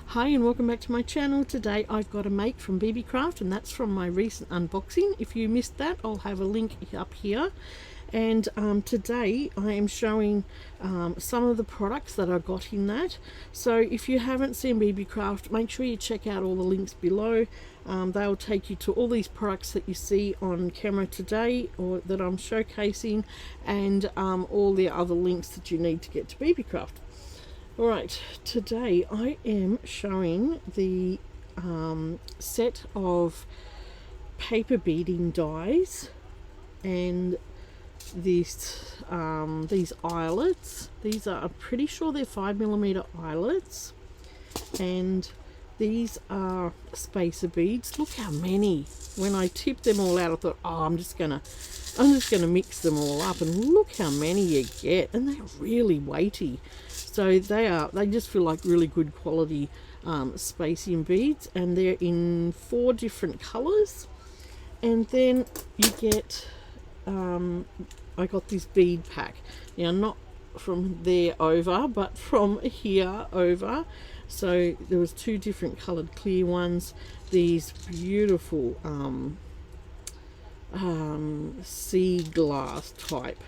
Hi and welcome back to my channel. Today I've got a make from Beebeecraft, and that's from my recent unboxing. If you missed that, I'll have a link up here. And today I am showing some of the products that I got in that. So if you haven't seen Beebeecraft, make sure you check out all the links below. They'll take you to all these products that you see on camera today or that I'm showcasing, and all the other links that you need to get to Beebeecraft. Alright, today I am showing the set of paper beading dies and these eyelets. These are, I'm pretty sure they're 5mm eyelets, and these are spacer beads. Look how many. When I tipped them all out, I thought, oh, I'm just gonna mix them all up, and look how many you get, and they're really weighty. So they just feel like really good quality spacing beads, and they're in 4 different colors. And then you get I got this bead pack. Now, not from there over, but from here over. So there was 2 different colored clear ones. These beautiful sea glass type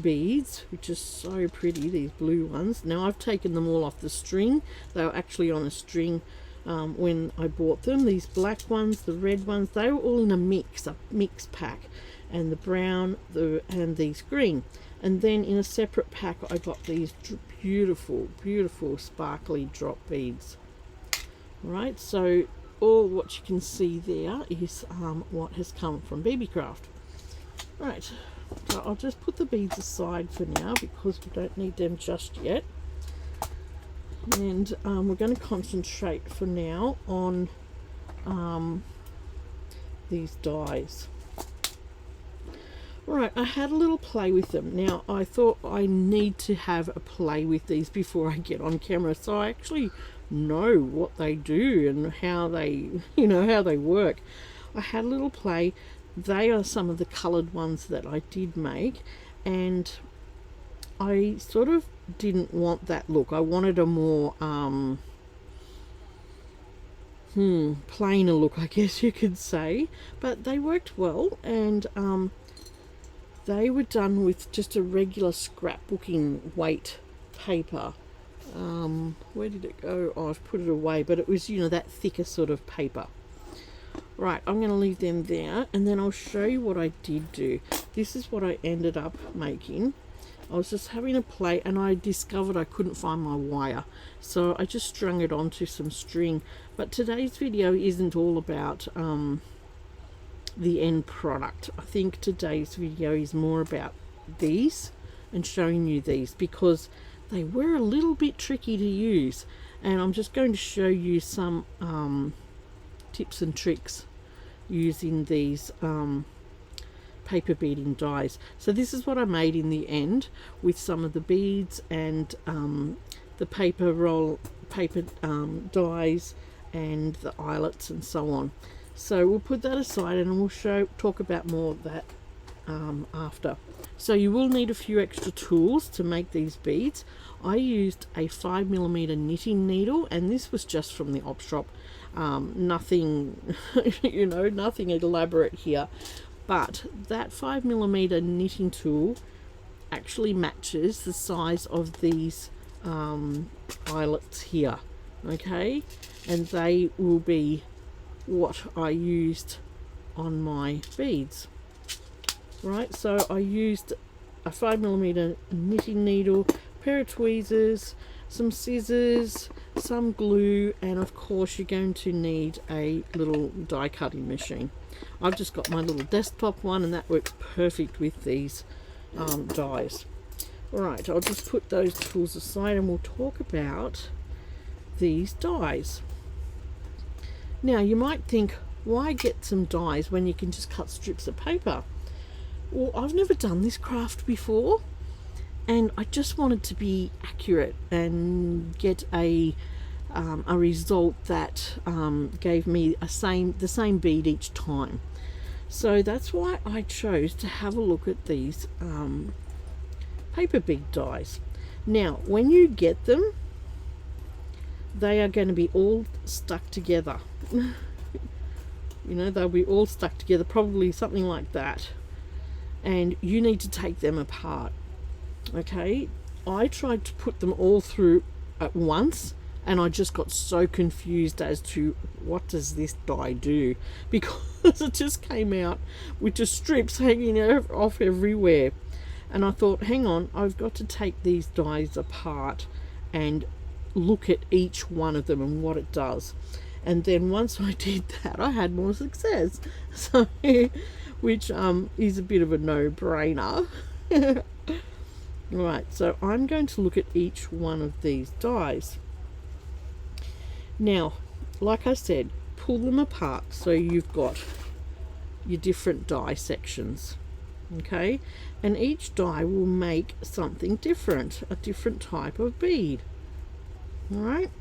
beads, which is so pretty, these blue ones. Now I've taken them all off the string. They were actually on a string when I bought them. These black ones, the red ones, they were all in a mix pack, and the brown, and these green. And then in a separate pack I got these beautiful sparkly drop beads. Right, so all what you can see there is what has come from Beebeecraft. Right, so I'll just put the beads aside for now because we don't need them just yet. And we're going to concentrate for now on these dies. Right, I had a little play with them. Now I thought I need to have a play with these before I get on camera, so I actually know what they do and how they, how they work. I had a little play. They are some of the colored ones that I did make, and I sort of didn't want that look. I wanted a more plainer look, I guess you could say, but they worked well. And they were done with just a regular scrapbooking weight paper. Where did it go? Oh, I've put it away, but it was, that thicker sort of paper. Right, I'm going to leave them there, and then I'll show you what I did do. This is what I ended up making. I was just having a play, and I discovered I couldn't find my wire, so I just strung it onto some string. But today's video isn't all about the end product. I think today's video is more about these and showing you these, because they were a little bit tricky to use, and I'm just going to show you some tips and tricks using these paper beading dies. So this is what I made in the end with some of the beads and the paper dies and the eyelets and so on. So we'll put that aside, and we'll talk about more of that after. So you will need a few extra tools to make these beads. I used a 5mm knitting needle, and this was just from the op shop. Nothing nothing elaborate here, but that 5mm knitting tool actually matches the size of these eyelets here. Okay, and they will be what I used on my beads. Right, so I used a 5mm knitting needle, a pair of tweezers, some scissors, some glue, and of course you're going to need a little die cutting machine. I've just got my little desktop one, and that works perfect with these dies. Alright, I'll just put those tools aside, and we'll talk about these dies. Now you might think, why get some dies when you can just cut strips of paper? Well, I've never done this craft before, and I just wanted to be accurate and get a result that gave me the same bead each time. So that's why I chose to have a look at these paper bead dies. Now when you get them, they are going to be all stuck together. You know, they'll be all stuck together, probably something like that, and you need to take them apart. Okay, I tried to put them all through at once, and I just got so confused as to what does this die do, because it just came out with just strips hanging off everywhere. And I thought, hang on, I've got to take these dies apart and look at each one of them and what it does. And then once I did that, I had more success. So, which is a bit of a no-brainer. Right, so I'm going to look at each one of these dies. Now, like I said, pull them apart so you've got your different die sections. Okay, and each die will make something different, a different type of bead. All right,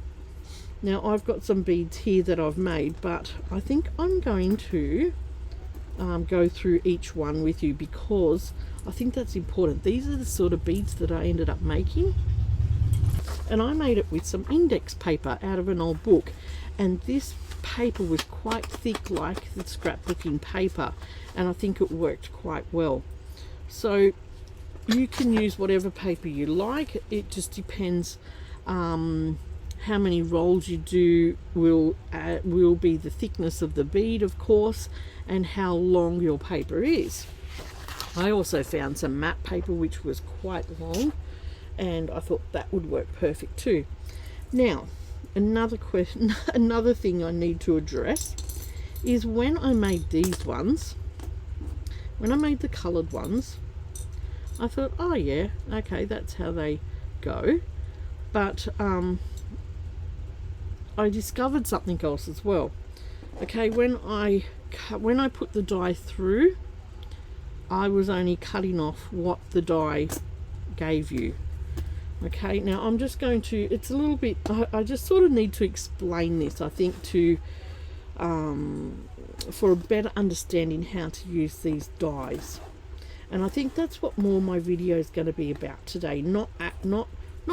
now I've got some beads here that I've made, but I think I'm going to go through each one with you, because I think that's important. These are the sort of beads that I ended up making, and I made it with some index paper out of an old book, and this paper was quite thick like the scrapbooking paper, and I think it worked quite well. So you can use whatever paper you like. It just depends how many rolls you do will be the thickness of the bead, of course, and how long your paper is. I also found some matte paper which was quite long, and I thought that would work perfect too. Now, another thing I need to address is when I made these ones, when I made the coloured ones, I thought, oh yeah, okay, that's how they go. But I discovered something else as well. Okay, when I put the die through, I was only cutting off what the die gave you. Okay, now I'm just going to, it's a little bit, I just sort of need to explain this, I think, to for a better understanding how to use these dies. And I think that's what more my video is going to be about today, not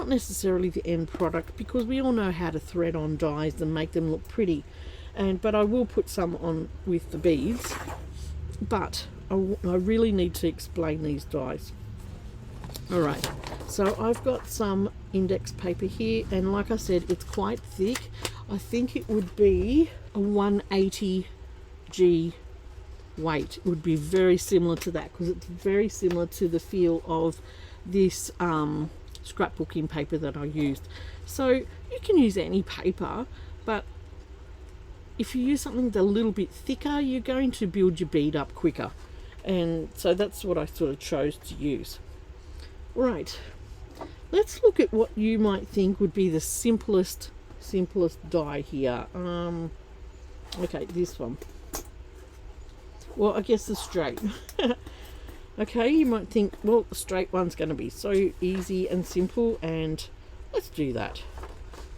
necessarily the end product, because we all know how to thread on dies and make them look pretty, but I will put some on with the beads, but I really need to explain these dies. Alright, so I've got some index paper here, and like I said, it's quite thick. I think it would be a 180 G weight. It would be very similar to that, because it's very similar to the feel of this scrapbooking paper that I used. So you can use any paper, but if you use something that's a little bit thicker, you're going to build your bead up quicker, and so that's what I sort of chose to use. Right, let's look at what you might think would be the simplest die here. Okay, this one. Well, I guess the straight. Okay, you might think, well, the straight one's going to be so easy and simple, and let's do that.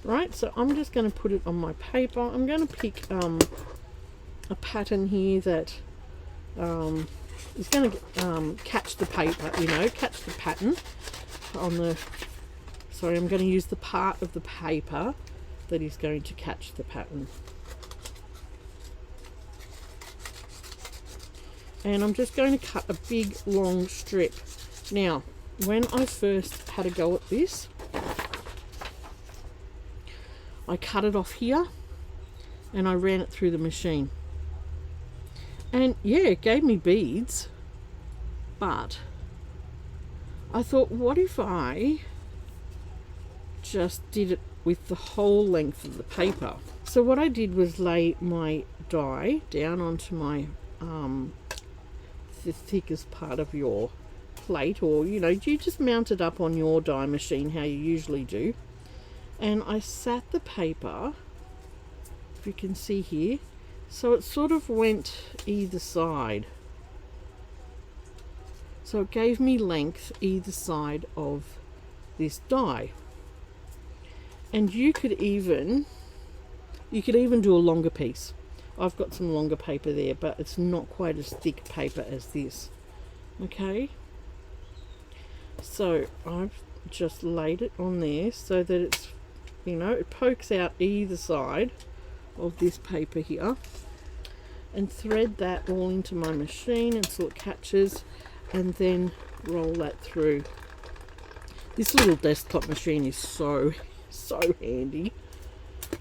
Right, so I'm just going to put it on my paper. I'm going to pick a pattern here that is going to catch the paper, you know, catch the pattern on the, sorry, I'm going to use the part of the paper that is going to catch the pattern. And I'm just going to cut a big long strip. Now, when I first had a go at this, I cut it off here and I ran it through the machine. And yeah, it gave me beads, but I thought, what if I just did it with the whole length of the paper? So what I did was lay my die down onto my the thickest part of your plate, or you know, you just mount it up on your die machine how you usually do, and I sat the paper, if you can see here, so it sort of went either side, so it gave me length either side of this die. And you could even do a longer piece. I've got some longer paper there, but it's not quite as thick paper as this. Okay, so I've just laid it on there so that it's you know, it pokes out either side of this paper here, and thread that all into my machine until it catches, and then roll that through. This little desktop machine is so handy,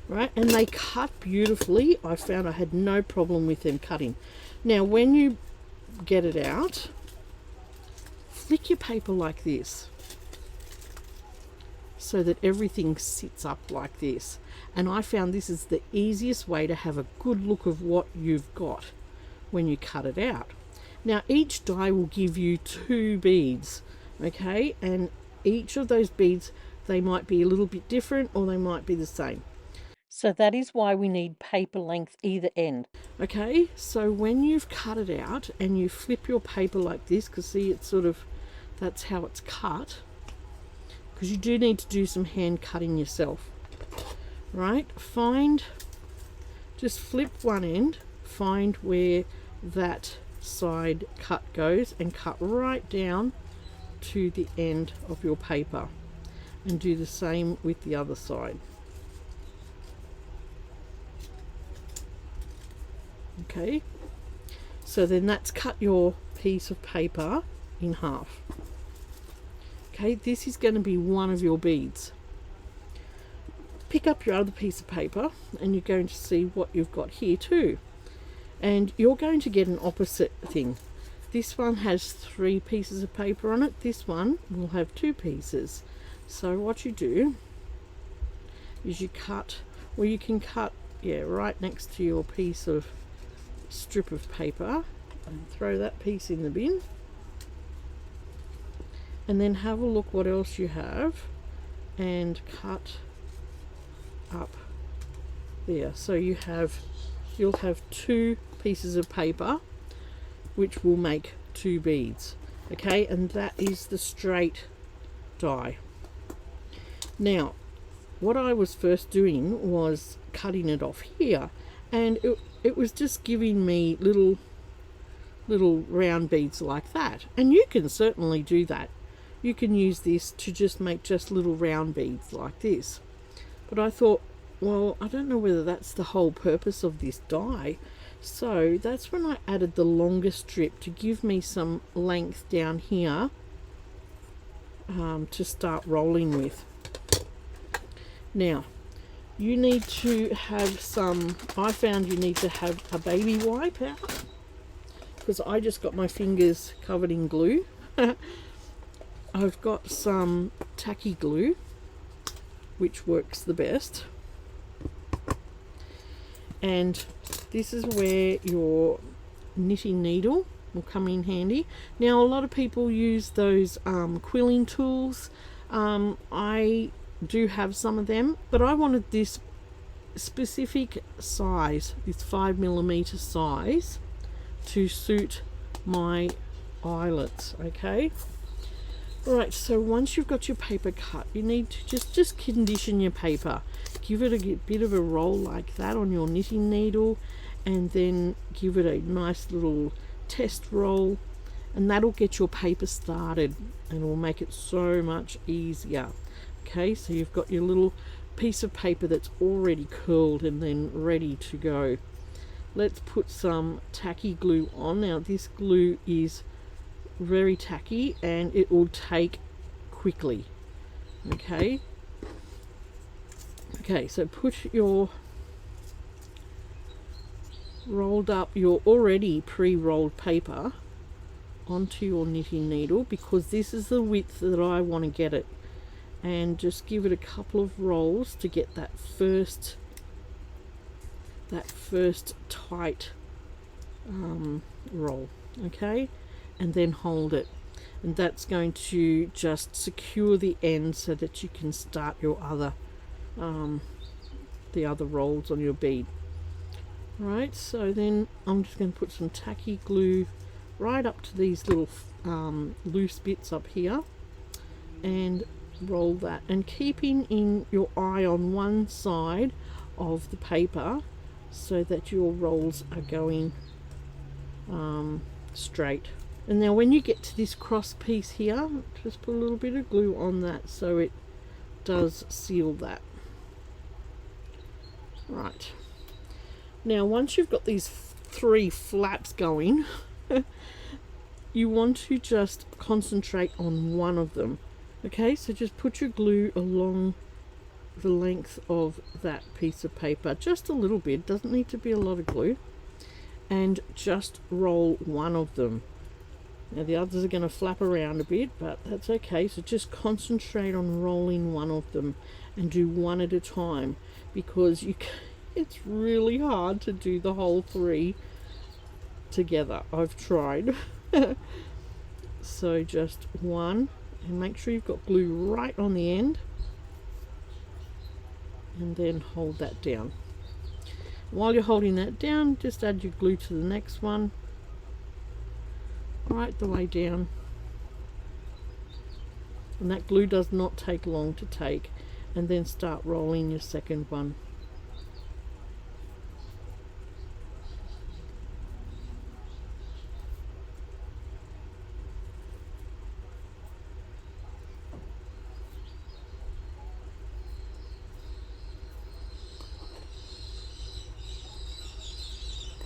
right? And they cut beautifully. I found I had no problem with them cutting. Now when you get it out, flick your paper like this so that everything sits up like this. And I found this is the easiest way to have a good look of what you've got when you cut it out. Now each die will give you 2 beads, okay, and each of those beads, they might be a little bit different or they might be the same. So that is why we need paper length either end. Okay, so when you've cut it out and you flip your paper like this, because see, it's sort of, that's how it's cut, because you do need to do some hand cutting yourself, right? Just flip one end, find where that side cut goes and cut right down to the end of your paper, and do the same with the other side. Okay, so then that's cut your piece of paper in half. Okay, this is going to be one of your beads. Pick up your other piece of paper and you're going to see what you've got here too, and you're going to get an opposite thing. This one has 3 pieces of paper on it. This one will have 2 pieces. So what you do is you cut, well, you can cut, yeah, right next to your piece of strip of paper, and throw that piece in the bin, and then have a look what else you have and cut up there. So you'll have 2 pieces of paper which will make 2 beads, okay, and that is the straight die. Now what I was first doing was cutting it off here, and it was just giving me little round beads like that, and you can certainly do that. You can use this to just make just little round beads like this, but I thought, well, I don't know whether that's the whole purpose of this die. So that's when I added the longer strip to give me some length down here to start rolling with. Now you need to have some, I found you need to have a baby wipe out, because I just got my fingers covered in glue. I've got some tacky glue which works the best, and this is where your knitting needle will come in handy. Now a lot of people use those quilling tools. I do have some of them, but I wanted this specific size, this 5mm size, to suit my eyelets. Okay, right, so once you've got your paper cut, you need to just condition your paper. Give it a bit of a roll like that on your knitting needle, and then give it a nice little test roll, and that'll get your paper started and will make it so much easier. Okay, so you've got your little piece of paper that's already curled and then ready to go. Let's put some tacky glue on. Now this glue is very tacky and it will take quickly. Okay, so put your rolled up, your already pre-rolled paper onto your knitting needle, because this is the width that I want to get it, and just give it a couple of rolls to get that first tight roll. Okay, and then hold it, and that's going to just secure the end so that you can start your other the other rolls on your bead. Right, so then I'm just going to put some tacky glue right up to these little loose bits up here, and roll that, and keeping in your eye on one side of the paper so that your rolls are going straight. And now when you get to this cross piece here, just put a little bit of glue on that so it does seal that. Right, now once you've got these 3 flaps going, you want to just concentrate on one of them. Okay, so just put your glue along the length of that piece of paper, just a little bit, doesn't need to be a lot of glue, and just roll one of them. Now the others are going to flap around a bit, but that's okay. So just concentrate on rolling one of them and do one at a time, because it's really hard to do the whole 3 together. I've tried. So just one, and make sure you've got glue right on the end, and then hold that down. While you're holding that down, just add your glue to the next one, right the way down. And that glue does not take long to take, and then start rolling your second one.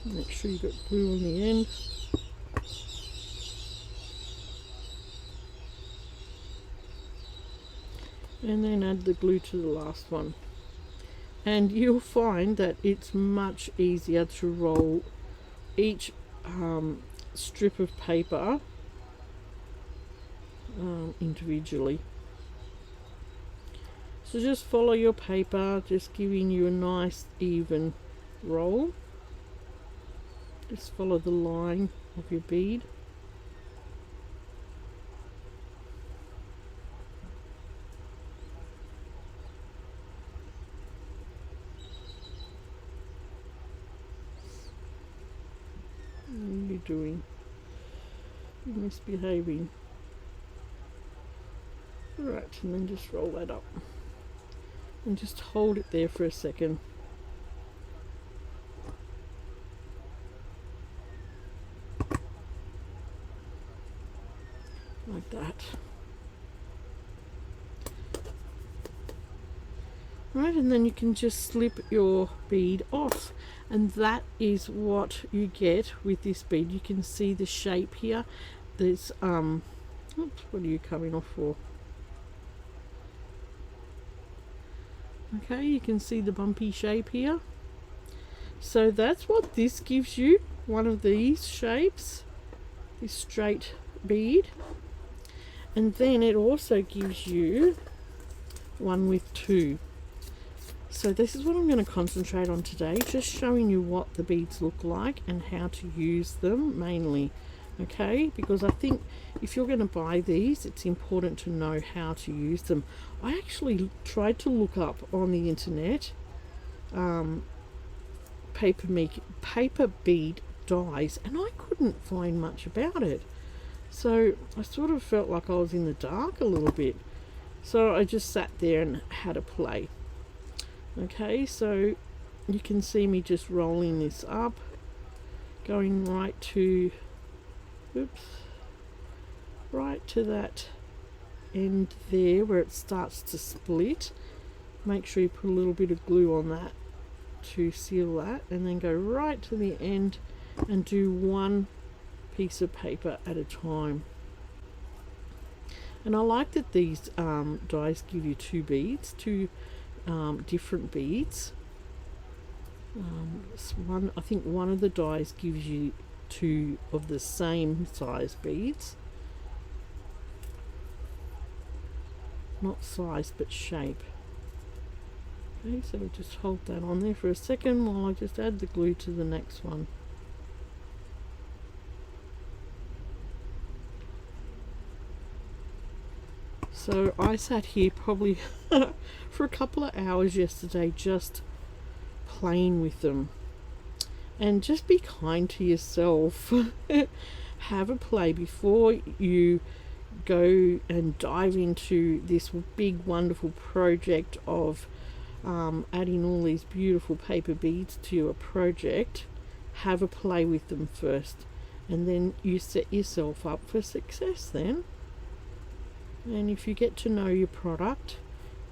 Make sure you've got glue on the end. And then add the glue to the last one. And you'll find that it's much easier to roll each strip of paper individually. So just follow your paper, just giving you a nice even roll. Just follow the line of your bead. What are you doing? You're misbehaving. Right, and then just roll that up. And just hold it there for a second. Like that. Right, and then you can just slip your bead off, and that is what you get with this bead. You can see the shape here. There's oops, what are you coming off for? Okay, you can see the bumpy shape here. So that's what this gives you, one of these shapes, this straight bead. And then it also gives you one with 2. So this is what I'm going to concentrate on today, just showing you what the beads look like and how to use them mainly. Okay, because I think if you're going to buy these, it's important to know how to use them. I actually tried to look up on the internet paper bead dies, and I couldn't find much about it. So I sort of felt like I was in the dark a little bit. So I just sat there and had a play. Okay, so you can see me just rolling this up, going right to, oops, right to that end there where it starts to split. Make sure you put a little bit of glue on that to seal that, and then go right to the end and do one piece of paper at a time. And I like that these dies give you 2 beads, 2 different beads. I think one of the dies gives you 2 of the same size beads. Not size, but shape. Okay, so we'll just hold that on there for a second while I just add the glue to the next one. So I sat here probably for a couple of hours yesterday just playing with them. And just be kind to yourself. Have a play before you go and dive into this big wonderful project of adding all these beautiful paper beads to your project. Have a play with them first, and then you set yourself up for success then. And if you get to know your product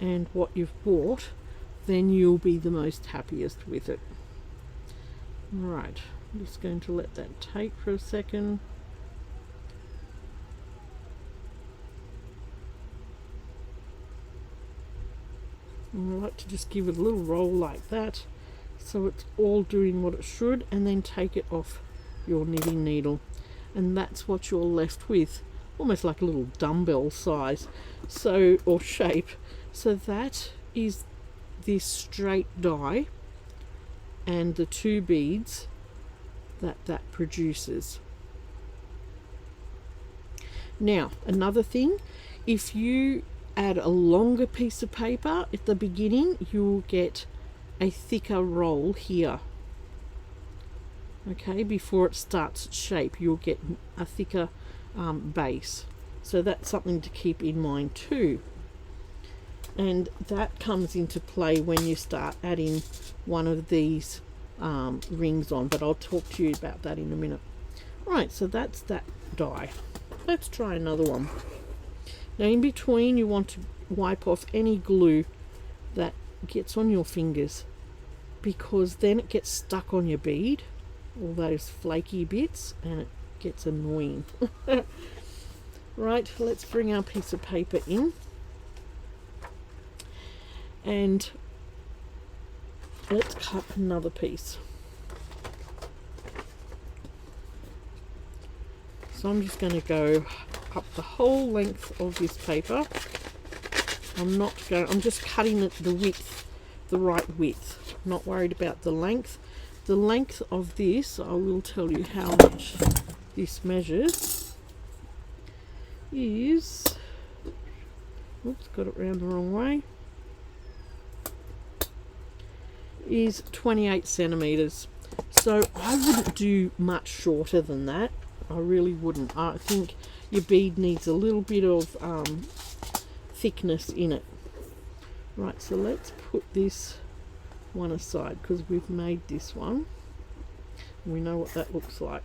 and what you've bought, then you'll be the most happiest with it. Right, I'm just going to let that take for a second. And I like to just give it a little roll like that, so it's all doing what it should, and then take it off your knitting needle, and that's what you're left with, almost like a little dumbbell size, so, or shape. So that is this straight die and the 2 beads that produces. Now another thing, if you add a longer piece of paper at the beginning, you'll get a thicker roll here. Okay, before it starts its shape, you'll get a thicker base. So that's something to keep in mind too. And that comes into play when you start adding one of these rings on, but I'll talk to you about that in a minute. Right, so that's that die. Let's try another one. Now in between, you want to wipe off any glue that gets on your fingers, because then it gets stuck on your bead, all those flaky bits, and it gets annoying. Right, let's bring our piece of paper in, and let's cut another piece. So I'm just going to go up the whole length of this paper. I'm just cutting it the width, the right width. I'm not worried about the length. The length of this, I will tell you how much this measures, is, oops, got it round the wrong way, is 28 centimeters. So I wouldn't do much shorter than that. I really wouldn't. I think your bead needs a little bit of thickness in it. Right, so let's put this one aside, because we've made this one. We know what that looks like.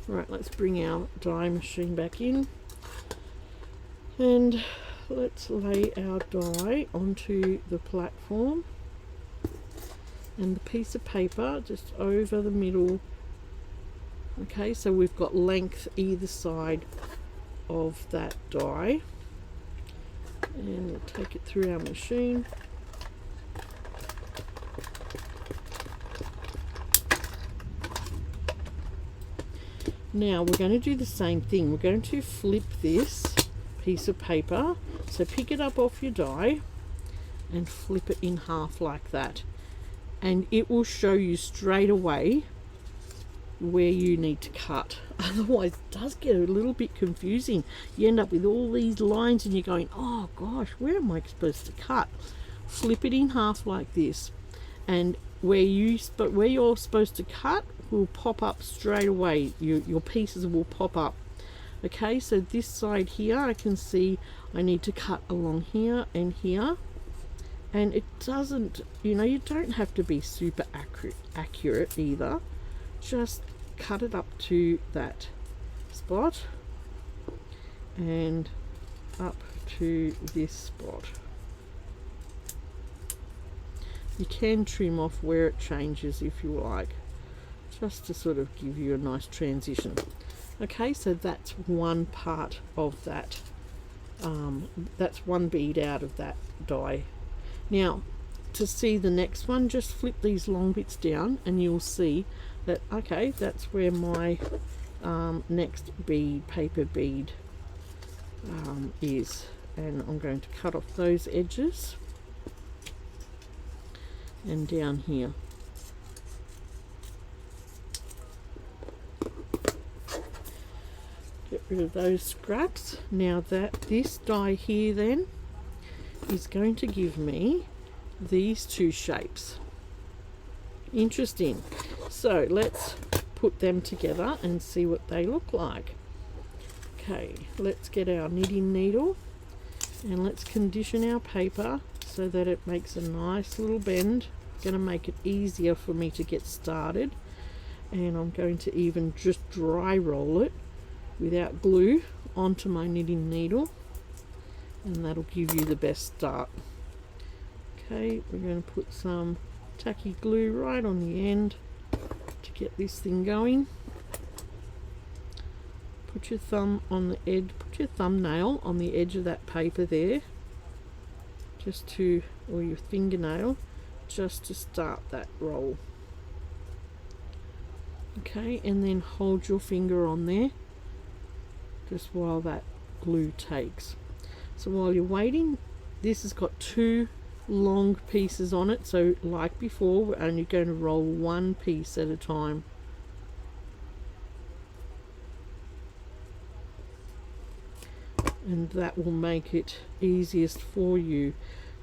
Right, let's bring our die machine back in, and let's lay our die onto the platform, and the piece of paper just over the middle. Okay, so we've got length either side of that die, and we'll take it through our machine. Now we're going to do the same thing. We're going to flip this piece of paper, so pick it up off your die and flip it in half like that, and it will show you straight away where you need to cut. Otherwise it does get a little bit confusing. You end up with all these lines and you're going, oh gosh, where am I supposed to cut? Flip it in half like this, and where you're supposed to cut will pop up straight away. Your pieces will pop up. Okay, so this side here, I can see I need to cut along here and here, and it doesn't, you don't have to be super accurate either. Just cut it up to that spot and up to this spot. You can trim off where it changes if you like, just to sort of give you a nice transition. Okay, so that's one part of that. That's one bead out of that die. Now, to see the next one, just flip these long bits down and you'll see that, okay, that's where my next bead, paper bead, is. And I'm going to cut off those edges and down here. Get rid of those scraps. Now this die here then is going to give me these two shapes. Interesting. So let's put them together and see what they look like. Okay, let's get our knitting needle and let's condition our paper so that it makes a nice little bend. Going to make it easier for me to get started, and I'm going to even just dry roll it without glue onto my knitting needle, and that'll give you the best start. Okay, we're going to put some tacky glue right on the end to get this thing going. Put your thumb on the edge, put your thumbnail on the edge of that paper there, just to, or your fingernail, just to start that roll. Okay, and then hold your finger on there just while that glue takes. So while you're waiting, this has got two long pieces on it, so like before, we're only going to roll one piece at a time. And that will make it easiest for you.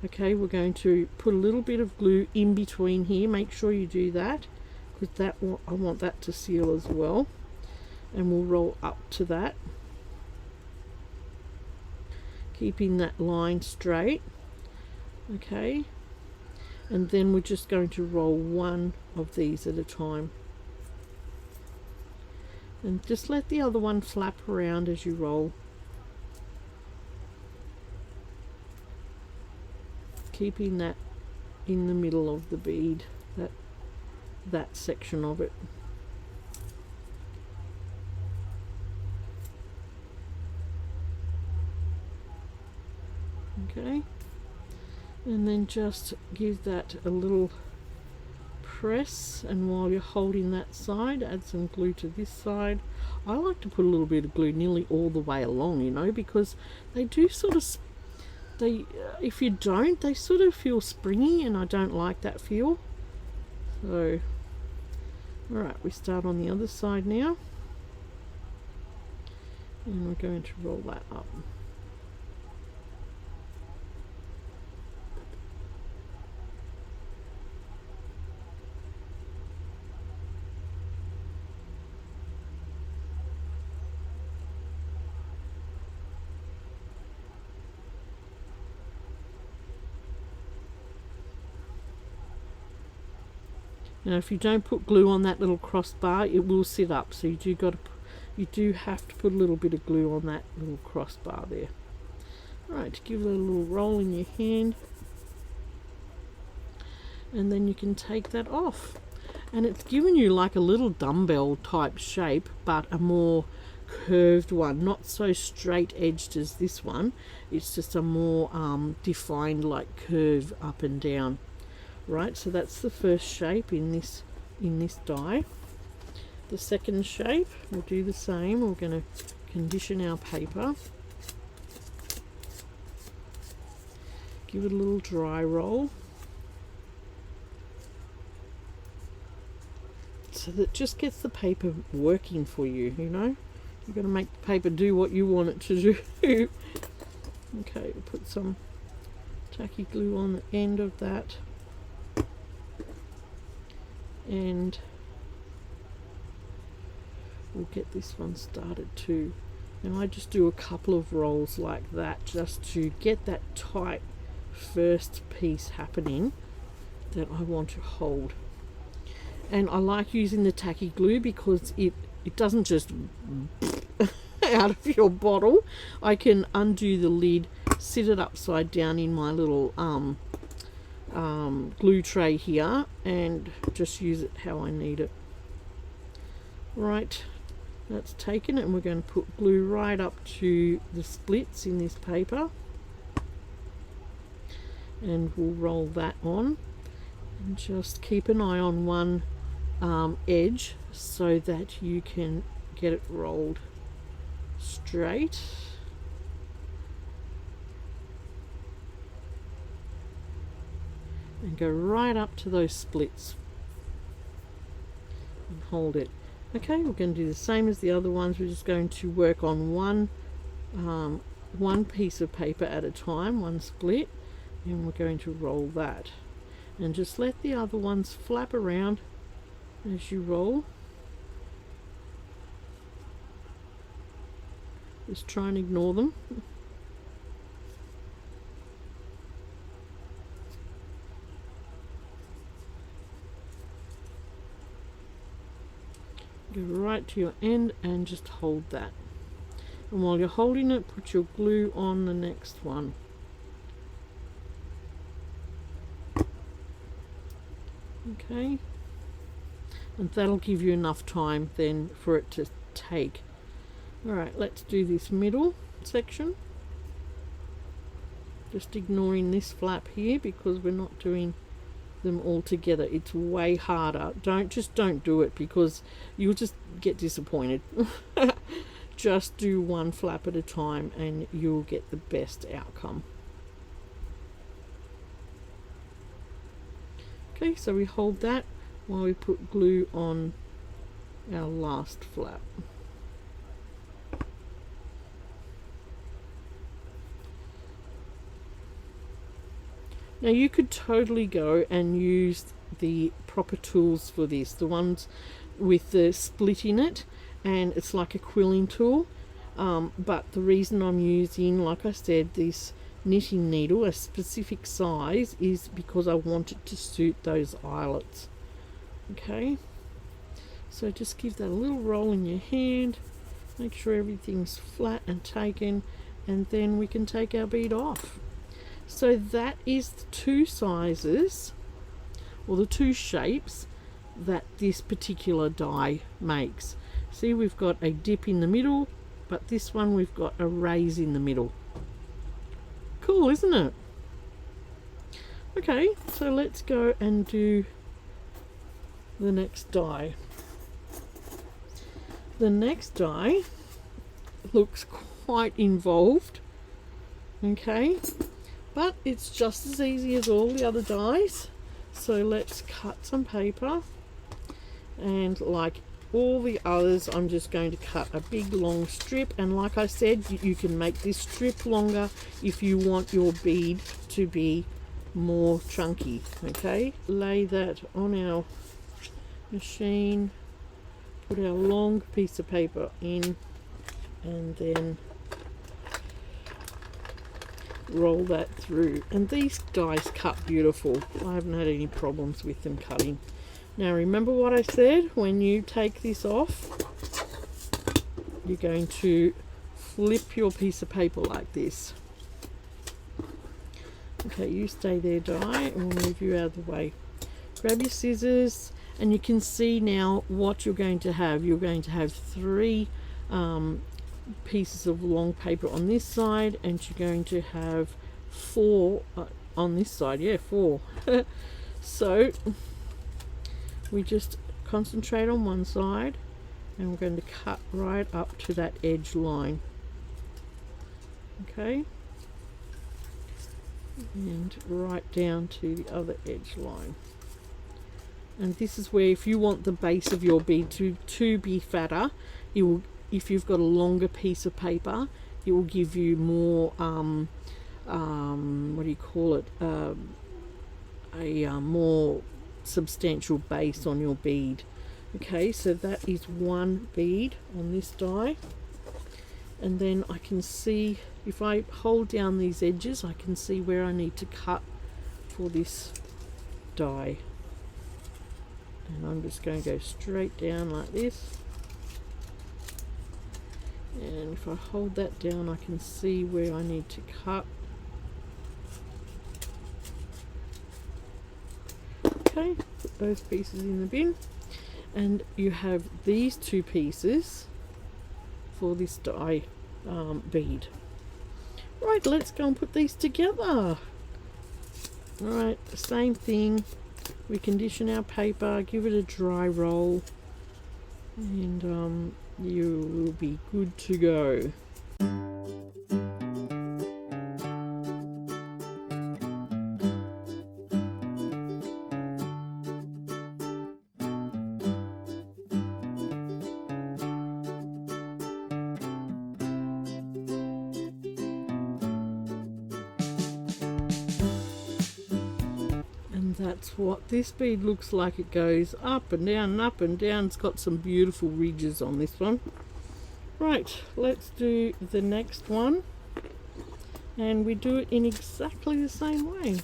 Okay, we're going to put a little bit of glue in between here. Make sure you do that, because that I want that to seal as well. And we'll roll up to that, keeping that line straight. Okay, and then we're just going to roll one of these at a time, and just let the other one flap around as you roll, keeping that in the middle of the bead, that section of it. Okay, and then just give that a little press, and while you're holding that side, add some glue to this side. I like to put a little bit of glue nearly all the way along, you know, because they do sort of, if you don't, they sort of feel springy, and I don't like that feel. So alright, we start on the other side now, and we're going to roll that up. Now, if you don't put glue on that little crossbar, it will sit up. So you do have to put a little bit of glue on that little crossbar there. All right, give it a little roll in your hand, and then you can take that off. And it's given you like a little dumbbell type shape, but a more curved one, not so straight edged as this one. It's just a more defined like curve up and down. Right, so that's the first shape in this die. The second shape, we'll do the same. We're going to condition our paper, give it a little dry roll, so that just gets the paper working for you, you know. You've got to make the paper do what you want it to do. Okay, we'll put some tacky glue on the end of that, and we'll get this one started too. And I just do a couple of rolls like that just to get that tight first piece happening that I want to hold. And I like using the tacky glue because it doesn't just out of your bottle. I can undo the lid, sit it upside down in my little glue tray here, and just use it how I need it. Right, that's taken, and we're going to put glue right up to the splits in this paper, and we'll roll that on, and just keep an eye on one edge so that you can get it rolled straight. And go right up to those splits and hold it. Okay, we're going to do the same as the other ones. We're just going to work on one piece of paper at a time, one split, and we're going to roll that. And just let the other ones flap around as you roll. Just try and ignore them. Go right to your end and just hold that. And while you're holding it, put your glue on the next one. Okay, and that'll give you enough time then for it to take. Alright, let's do this middle section. Just ignoring this flap here because we're not doing them all together. It's way harder. Don't do it because you'll just get disappointed. Just do one flap at a time and you'll get the best outcome. Okay, so we hold that while we put glue on our last flap. Now you could totally go and use the proper tools for this, the ones with the split in it, and it's like a quilling tool, but the reason I'm using, like I said, this knitting needle, a specific size, is because I want it to suit those eyelets. Okay, so just give that a little roll in your hand, make sure everything's flat and taken, and then we can take our bead off. So that is the two sizes, or the two shapes that this particular die makes. See, we've got a dip in the middle, but this one we've got a raise in the middle. Cool, isn't it? Okay, so let's go and do the next die. The next die looks quite involved, okay, but it's just as easy as all the other dies. So let's cut some paper, and like all the others, I'm just going to cut a big long strip, and like I said, you can make this strip longer if you want your bead to be more chunky. Okay, lay that on our machine, put our long piece of paper in, and then roll that through. And these dies cut beautiful. I haven't had any problems with them cutting. Now remember what I said, when you take this off, you're going to flip your piece of paper like this. Okay, you stay there, die, and we'll move you out of the way. Grab your scissors, and you can see now what you're going to have. You're going to have three pieces of long paper on this side, and you're going to have four on this side. Yeah, four. So we just concentrate on one side, and we're going to cut right up to that edge line. Okay, and right down to the other edge line. And this is where, if you want the base of your bead to be fatter, it will, if you've got a longer piece of paper, it will give you more what do you call it, a more substantial base on your bead. Okay, so that is one bead on this die, and then I can see, if I hold down these edges, I can see where I need to cut for this die, and I'm just going to go straight down like this, and if I hold that down, I can see where I need to cut. Okay, put those pieces in the bin, and you have these two pieces for this die bead. Right, let's go and put these together. Alright, the same thing. We condition our paper, give it a dry roll, and you will be good to go. That's what this bead looks like. It goes up and down and up and down. It's got some beautiful ridges on this one. Right, let's do the next one, and we do it in exactly the same way.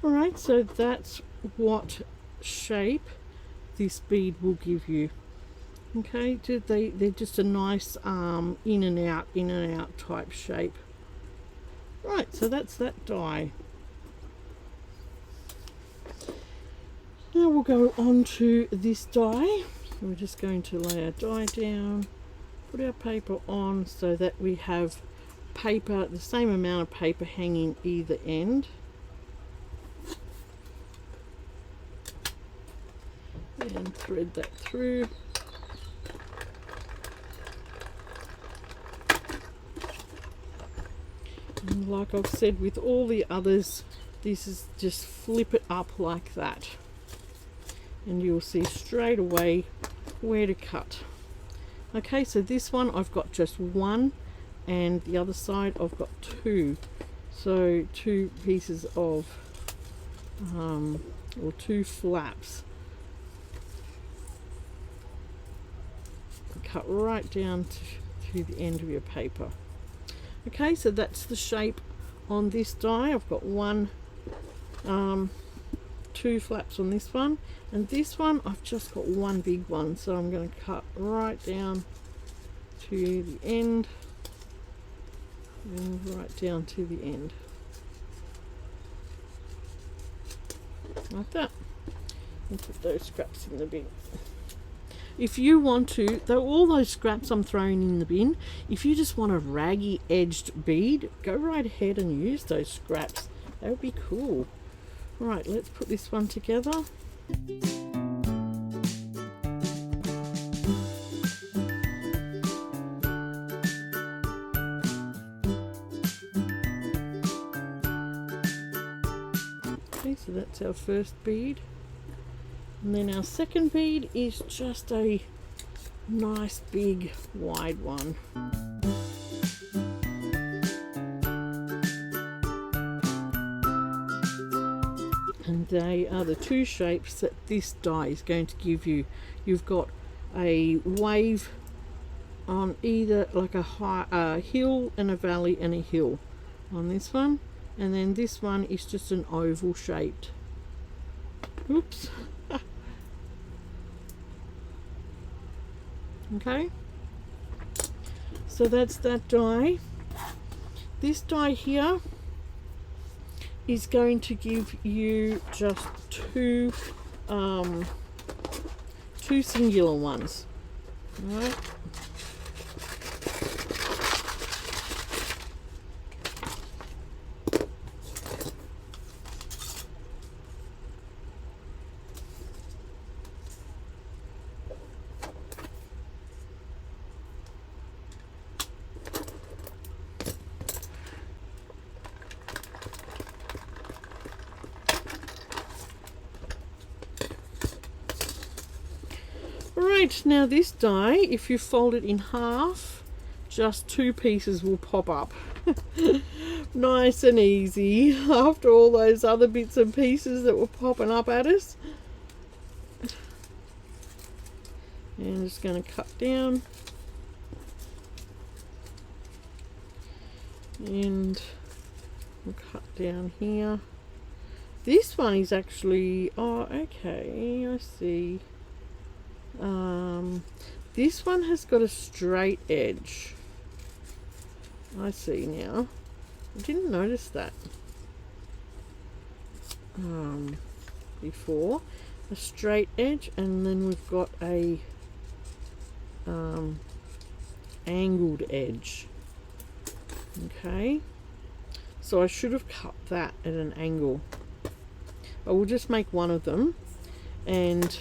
Alright, so that's what shape this bead will give you. Okay, they're just a nice in and out type shape. Right, so that's that die. Now we'll go on to this die. We're just going to lay our die down, put our paper on so that we have paper, the same amount of paper hanging either end. And thread that through. And like I've said with all the others, this is just flip it up like that. And you'll see straight away where to cut. Okay, so this one I've got just one, and the other side I've got two. So two pieces of, or two flaps. Cut right down to the end of your paper. Okay, so that's the shape on this die. I've got one, two flaps on this one, and this one I've just got one big one, so I'm going to cut right down to the end and right down to the end like that, and put those scraps in the bin. If you want to, though, all those scraps I'm throwing in the bin, if you just want a raggy edged bead, go right ahead and use those scraps. That would be cool. Right, let's put this one together. Okay, so that's our first bead. And then our second bead is just a nice big wide one. And they are the two shapes that this die is going to give you. You've got a wave on either, like a hill and a valley and a hill on this one, and then this one is just an oval shaped. Oops. Okay, so that's that die. This die here is going to give you just two singular ones. All right. Right, now this die, if you fold it in half, just two pieces will pop up. Nice and easy after all those other bits and pieces that were popping up at us. And I'm just going to cut down. And we'll cut down here. This one is actually, oh okay, I see. This one has got a straight edge. I see now. I didn't notice that before. A straight edge, and then we've got a angled edge. Okay, so I should have cut that at an angle. I will just make one of them, and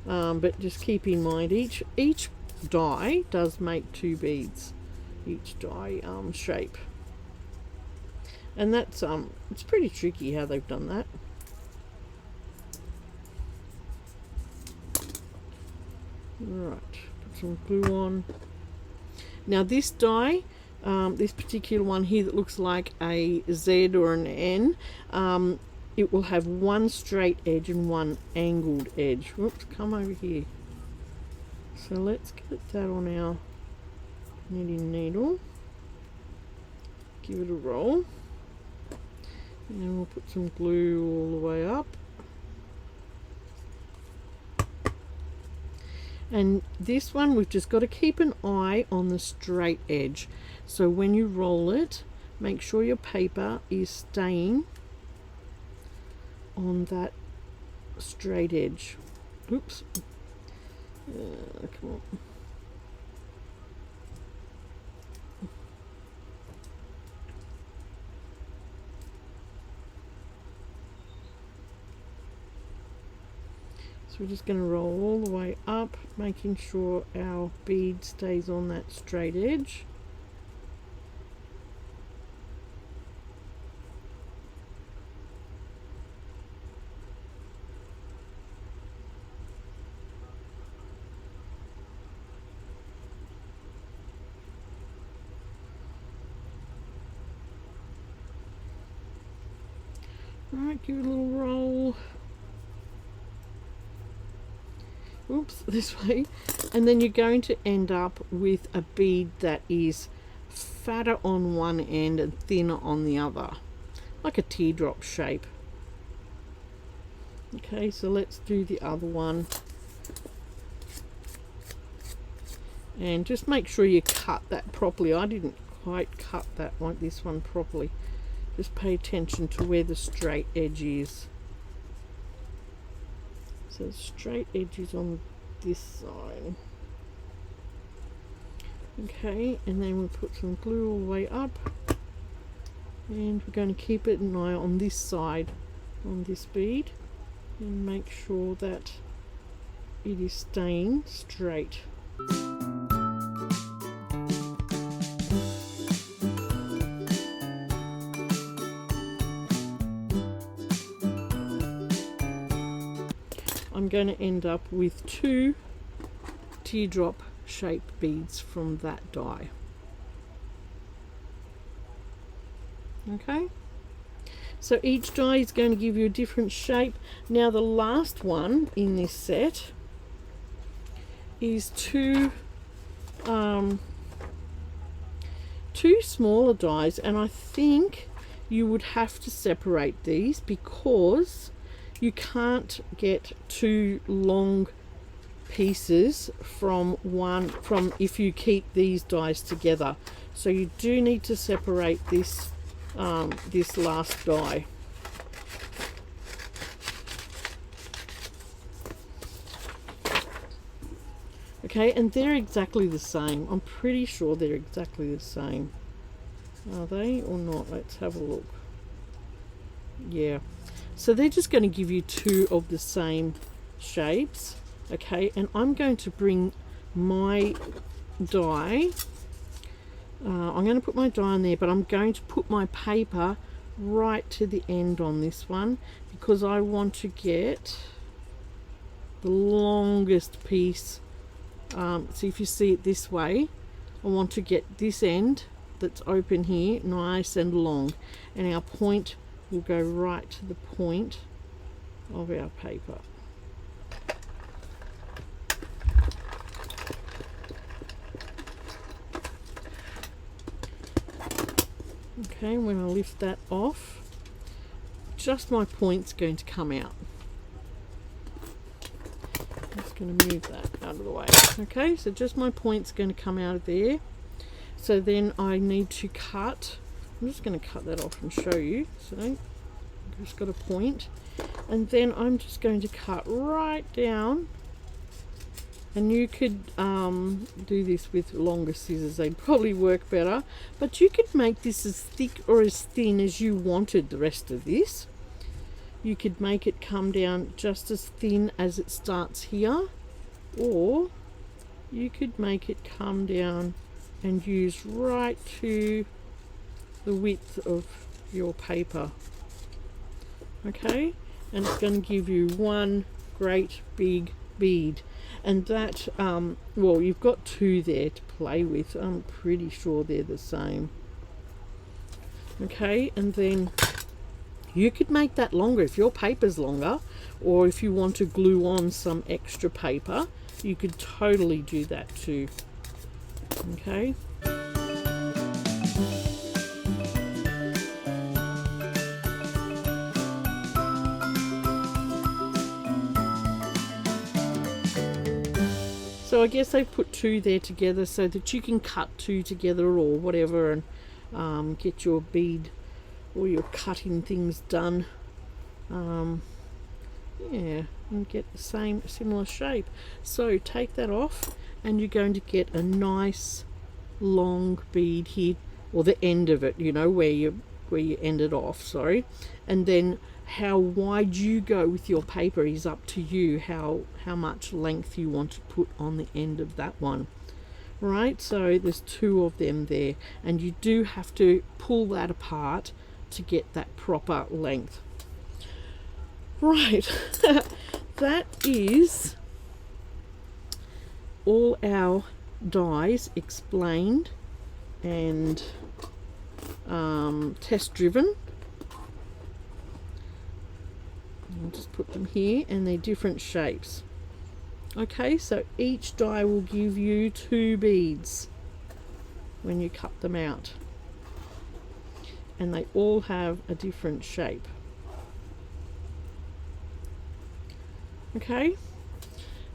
but just keep in mind each die does make two beads, each die shape, and that's it's pretty tricky how they've done that. Right, put some glue on. Now this die, this particular one here that looks like a Z or an N, it will have one straight edge and one angled edge. Whoops, come over here. So let's get that on our knitting needle. Give it a roll. And we'll put some glue all the way up. And this one, we've just got to keep an eye on the straight edge. So when you roll it, make sure your paper is staying on that straight edge. Oops. Come on. So we're just going to roll all the way up, making sure our bead stays on that straight edge. Right, give it a little roll. Oops, this way. And then you're going to end up with a bead that is fatter on one end and thinner on the other, like a teardrop shape. Okay, so let's do the other one. And just make sure you cut that properly. I didn't quite cut that one, this one properly. Just pay attention to where the straight edge is. So straight edges on this side. Okay, and then we'll put some glue all the way up. And we're going to keep it an eye on this side, on this bead. And make sure that it is staying straight. I'm going to end up with 2 teardrop shaped beads from that die. Okay, so each die is going to give you a different shape. Now the last one in this set is two smaller dies, and I think you would have to separate these because you can't get 2 long pieces from if you keep these dies together. So you do need to separate this this last die. Okay, and they're exactly the same. I'm pretty sure they're exactly the same. Are they or not? Let's have a look. Yeah. So they're just going to give you 2 of the same shapes. Okay, and I'm going to bring my die. I'm going to put my die on there, but I'm going to put my paper right to the end on this one because I want to get the longest piece. So if you see it this way, I want to get this end that's open here nice and long, and our point will go right to the point of our paper. Okay, when I lift that off, just my point's going to come out. I'm just going to move that out of the way. Okay, so just my point's going to come out of there. So then I need to cut. I'm just going to cut that off and show you. So I've just got a point, and then I'm just going to cut right down. And you could do this with longer scissors, they'd probably work better, but you could make this as thick or as thin as you wanted the rest of this. You could make it come down just as thin as it starts here, or you could make it come down and use right to the width of your paper. Okay, and it's going to give you one great big bead. And that, well, you've got 2 there to play with. I'm pretty sure they're the same. Okay, and then you could make that longer if your paper's longer, or if you want to glue on some extra paper, you could totally do that too. Okay. So I guess they've put two there together so that you can cut two together or whatever, and get your bead or your cutting things done. Yeah, and get the similar shape. So take that off, and you're going to get a nice long bead here, or the end of it, you know, where you ended off, sorry. And then how wide you go with your paper is up to you, how much length you want to put on the end of that one. Right, so there's two of them there, and you do have to pull that apart to get that proper length. Right, that is all our dies explained and test driven. I'll just put them here, and they're different shapes. Okay, so each die will give you 2 beads when you cut them out, and they all have a different shape. Okay,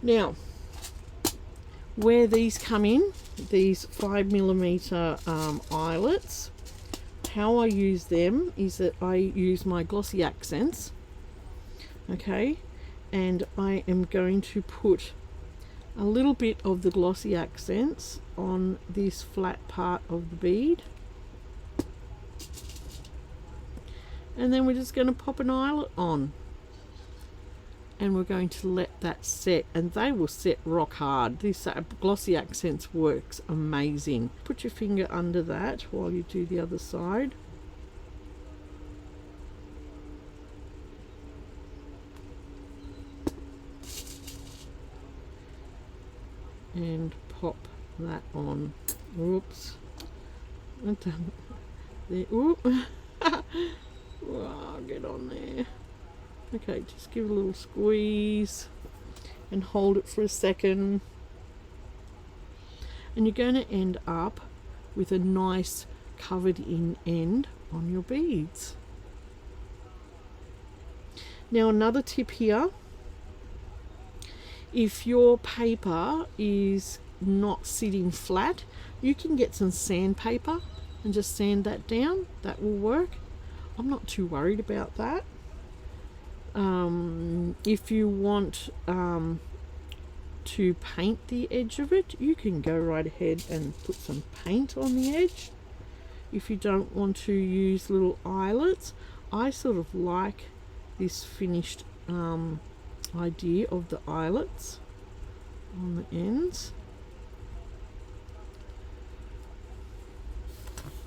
now where these come in, these 5mm eyelets, how I use them is that I use my glossy accents, okay, and I am going to put a little bit of the glossy accents on this flat part of the bead, and then we're just going to pop an eyelet on, and we're going to let that set, and they will set rock hard. This glossy accents works amazing. Put your finger under that while you do the other side. And pop that on. Oops. There. Oop. Oh, get on there. Okay, just give it a little squeeze and hold it for a second. And you're going to end up with a nice covered in end on your beads. Now another tip here, if your paper is not sitting flat, you can get some sandpaper and just sand that down. That will work. I'm not too worried about that. If you want to paint the edge of it, you can go right ahead and put some paint on the edge. If you don't want to use little eyelets, I sort of like this finished idea of the eyelets on the ends.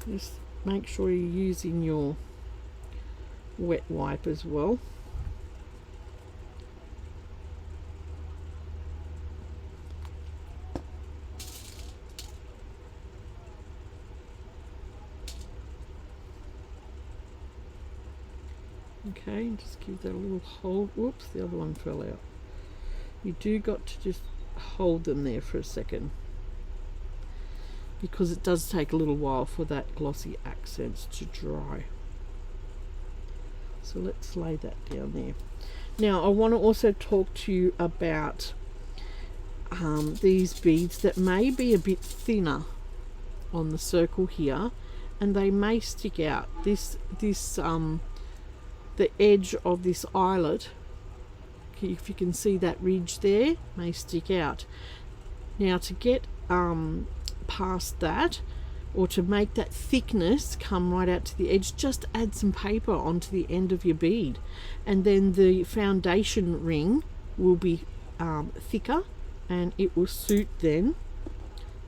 Just make sure you're using your wet wipe as well. Okay, just give that a little hold. Whoops, the other one fell out. You do got to just hold them there for a second, because it does take a little while for that glossy accents to dry. So let's lay that down there. Now I want to also talk to you about these beads that may be a bit thinner on the circle here, and they may stick out. The edge of this eyelet, if you can see that ridge there, may stick out. Now to get past that, or to make that thickness come right out to the edge, just add some paper onto the end of your bead, and then the foundation ring will be thicker, and it will suit then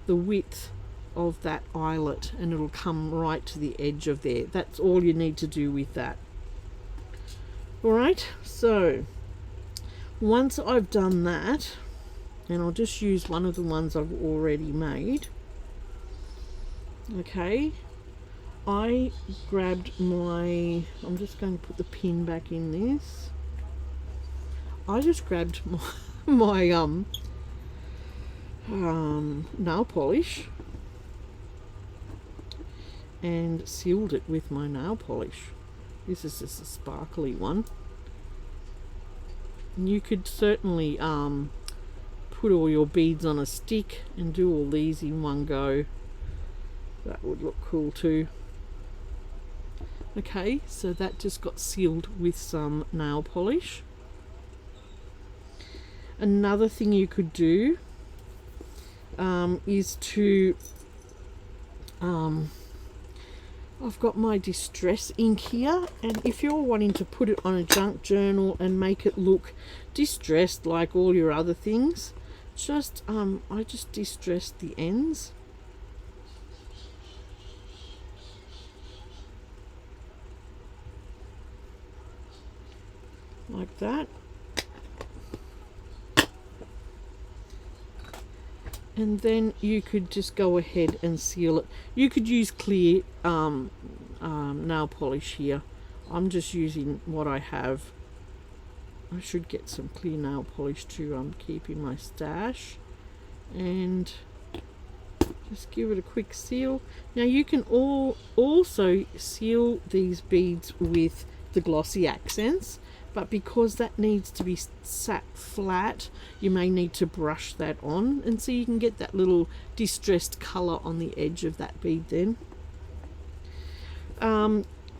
the width of that eyelet, and it'll come right to the edge of there. That's all you need to do with that. Alright, so once I've done that, and I'll just use one of the ones I've already made. Okay, I grabbed I'm just going to put the pin back in this. I just grabbed my nail polish and sealed it with my nail polish. This is just a sparkly one. You could certainly put all your beads on a stick and do all these in one go. That would look cool too. Okay, so that just got sealed with some nail polish. Another thing you could do is to I've got my distress ink here, and if you're wanting to put it on a junk journal and make it look distressed like all your other things, just I just distressed the ends. Like that. And then you could just go ahead and seal it. You could use clear nail polish here. I'm just using what I have. I should get some clear nail polish to keep in my stash. And just give it a quick seal. Now you can also seal these beads with the glossy accents, but because that needs to be sat flat, you may need to brush that on, and so you can get that little distressed color on the edge of that bead then.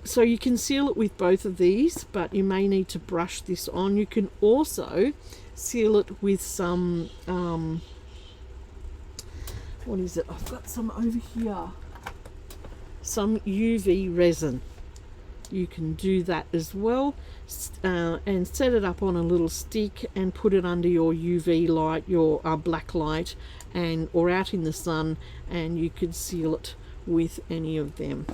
So you can seal it with both of these, but you may need to brush this on. You can also seal it with some what is it? I've got some over here. Some UV resin. You can do that as well, and set it up on a little stick and put it under your UV light, your black light, or out in the sun, and you could seal it with any of them.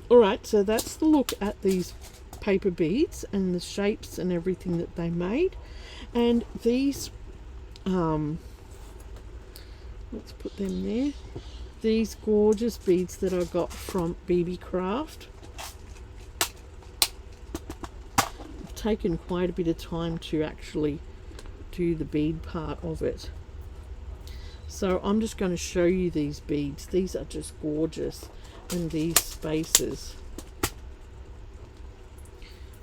Alright, so that's the look at these paper beads and the shapes and everything that they made. And these let's put them there. These gorgeous beads that I got from Beebeecraft. I've taken quite a bit of time to actually do the bead part of it. So I'm just going to show you these beads. These are just gorgeous, and these spaces.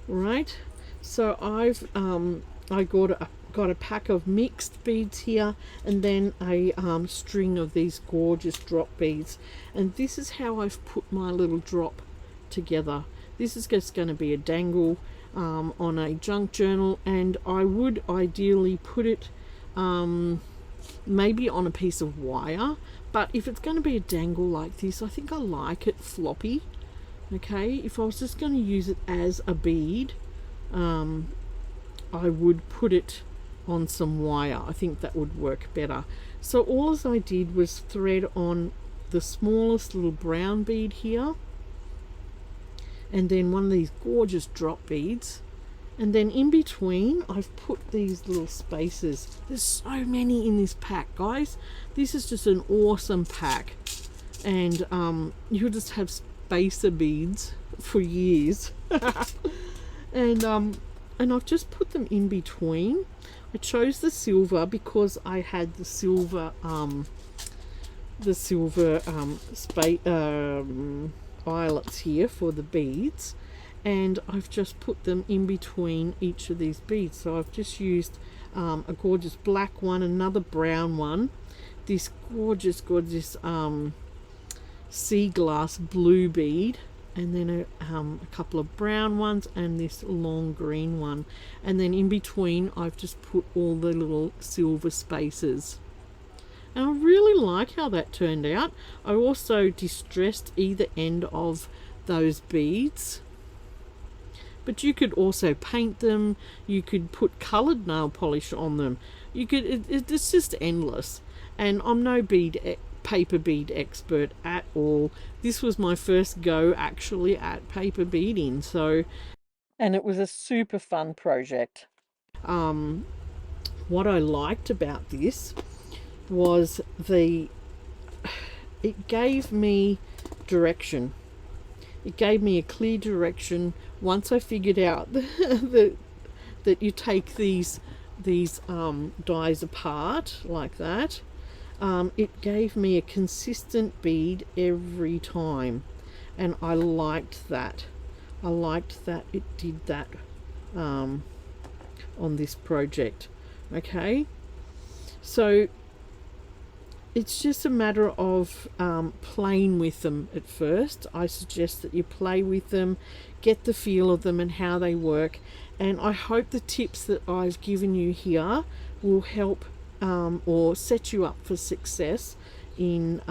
Right, so I've I got a pack of mixed beads here, and then a string of these gorgeous drop beads, and this is how I've put my little drop together. This is just going to be a dangle on a junk journal, and I would ideally put it maybe on a piece of wire, but if it's going to be a dangle like this, I think I like it floppy. Okay, if I was just going to use it as a bead, I would put it on some wire. I think that would work better. So all I did was thread on the smallest little brown bead here, and then one of these gorgeous drop beads, and then in between I've put these little spaces. There's so many in this pack, guys. This is just an awesome pack, and you'll just have spacer beads for years. And I've just put them in between. I chose the silver because I had the silver eyelets here for the beads, and I've just put them in between each of these beads. So I've just used a gorgeous black one, another brown one, this gorgeous sea glass blue bead, and then a couple of brown ones, and this long green one, and then in between I've just put all the little silver spaces. And I really like how that turned out. I also distressed either end of those beads, but you could also paint them. You could put colored nail polish on them. You could it's just endless. And I'm no paper bead expert at all. This was my first go actually at paper beading, and it was a super fun project. What I liked about this was it gave me direction. It gave me a clear direction once I figured out that you take these dies apart like that. It gave me a consistent bead every time, and I liked that. I liked that it did that on this project. Okay, So it's just a matter of playing with them at first. I suggest that you play with them, get the feel of them and how they work. And I hope the tips that I've given you here will help or set you up for success in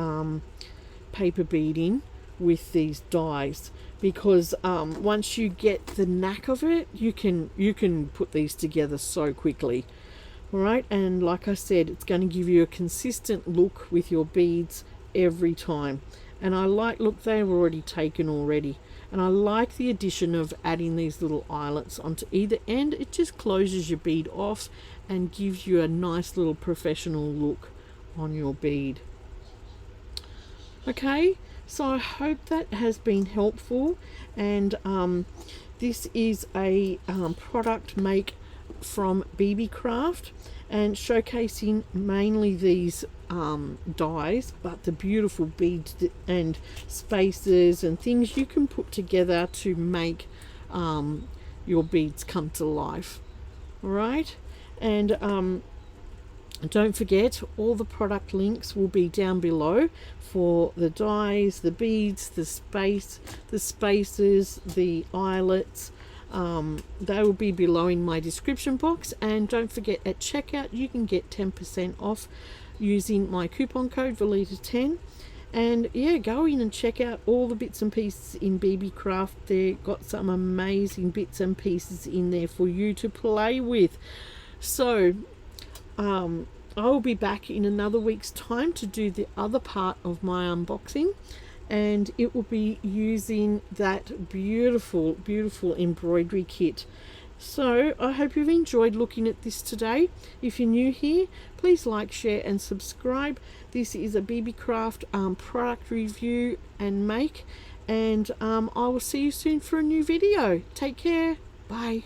paper beading with these dies. Because once you get the knack of it, you can put these together so quickly. Alright, and like I said, it's going to give you a consistent look with your beads every time. And I like, look, they're already taken already. And I like the addition of adding these little eyelets onto either end. It just closes your bead off and gives you a nice little professional look on your bead. Okay, so I hope that has been helpful. And this is a product make from Beebeecraft, and showcasing mainly these dies, but the beautiful beads and spaces and things you can put together to make your beads come to life. All right, and don't forget, all the product links will be down below for the dies, the beads, the spaces, the eyelets. They will be below in my description box. And don't forget, at checkout you can get 10% off using my coupon code Valita10. And yeah, go in and check out all the bits and pieces in Beebeecraft. They've got some amazing bits and pieces in there for you to play with. So I will be back in another week's time to do the other part of my unboxing, and it will be using that beautiful embroidery kit. So I hope you've enjoyed looking at this today. If you're new here, please like, share and subscribe. This is a Beebeecraft product review and make, and I will see you soon for a new video. Take care. Bye.